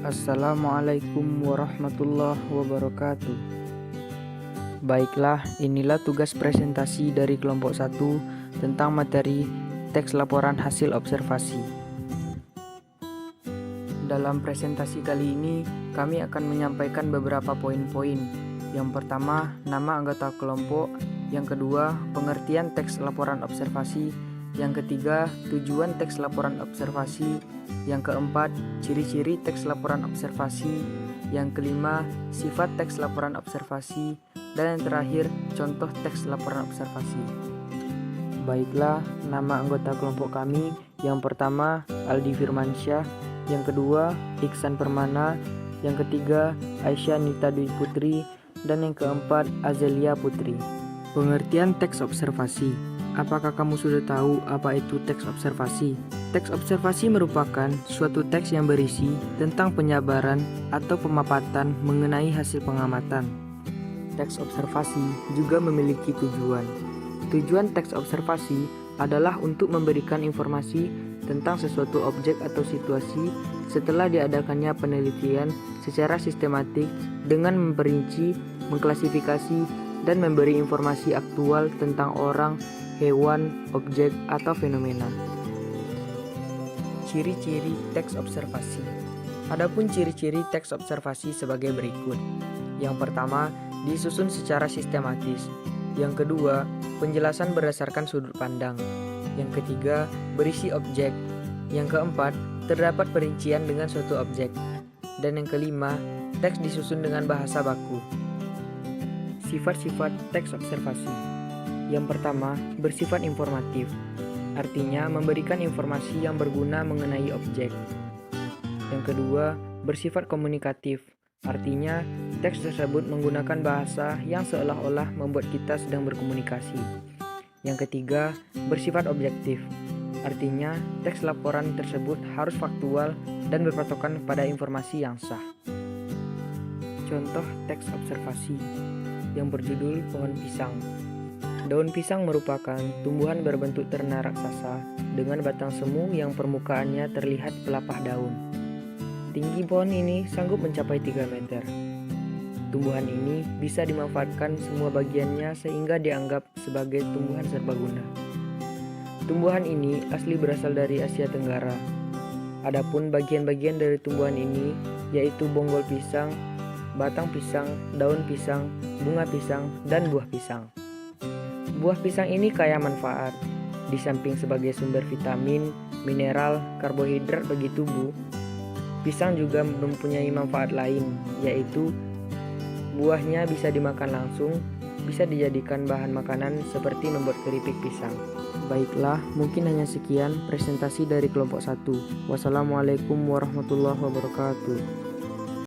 Assalamualaikum warahmatullahi wabarakatuh. Baiklah, inilah tugas presentasi dari kelompok 1 tentang materi teks laporan hasil observasi. Dalam presentasi kali ini, kami akan menyampaikan beberapa poin-poin. Yang pertama, nama anggota kelompok. Yang kedua, pengertian teks laporan observasi. Yang ketiga, tujuan teks laporan observasi. Yang keempat, ciri-ciri teks laporan observasi. Yang kelima, sifat teks laporan observasi. Dan yang terakhir, contoh teks laporan observasi. Baiklah, nama anggota kelompok kami. Yang pertama, Aldi Firmansyah. Yang kedua, Iksan Permana. Yang ketiga, Aisyah Nita Dwi Putri. Dan yang keempat, Azelia Putri. Pengertian teks observasi. Apakah kamu sudah tahu apa itu teks observasi? Teks observasi merupakan suatu teks yang berisi tentang penyabaran atau pemapatan mengenai hasil pengamatan. Teks observasi juga memiliki tujuan. Tujuan teks observasi adalah untuk memberikan informasi tentang sesuatu objek atau situasi setelah diadakannya penelitian secara sistematik dengan memperinci, mengklasifikasi, dan memberi informasi aktual tentang orang, hewan, objek, atau fenomena. Ciri-ciri teks observasi. Adapun ciri-ciri teks observasi sebagai berikut. Yang pertama, disusun secara sistematis. Yang kedua, penjelasan berdasarkan sudut pandang. Yang ketiga, berisi objek. Yang keempat, terdapat perincian dengan suatu objek. Dan yang kelima, teks disusun dengan bahasa baku. Sifat-sifat teks observasi. Yang pertama, bersifat informatif. Artinya, memberikan informasi yang berguna mengenai objek. Yang kedua, bersifat komunikatif. Artinya, teks tersebut menggunakan bahasa yang seolah-olah membuat kita sedang berkomunikasi. Yang ketiga, bersifat objektif. Artinya, teks laporan tersebut harus faktual dan berpatokan pada informasi yang sah. Contoh teks observasi yang berjudul pohon pisang. Daun pisang merupakan tumbuhan berbentuk terna raksasa dengan batang semu yang permukaannya terlihat pelapah daun. Tinggi pohon ini sanggup mencapai 3 meter. Tumbuhan ini bisa dimanfaatkan semua bagiannya sehingga dianggap sebagai tumbuhan serbaguna. Tumbuhan ini asli berasal dari Asia Tenggara. Adapun bagian-bagian dari tumbuhan ini yaitu bonggol pisang, batang pisang, daun pisang, bunga pisang, dan buah pisang. Buah pisang ini kaya manfaat. Di samping sebagai sumber vitamin, mineral, karbohidrat bagi tubuh, pisang juga mempunyai manfaat lain, yaitu buahnya bisa dimakan langsung, bisa dijadikan bahan makanan seperti membuat keripik pisang. Baiklah, mungkin hanya sekian presentasi dari kelompok 1. Wassalamualaikum warahmatullahi wabarakatuh.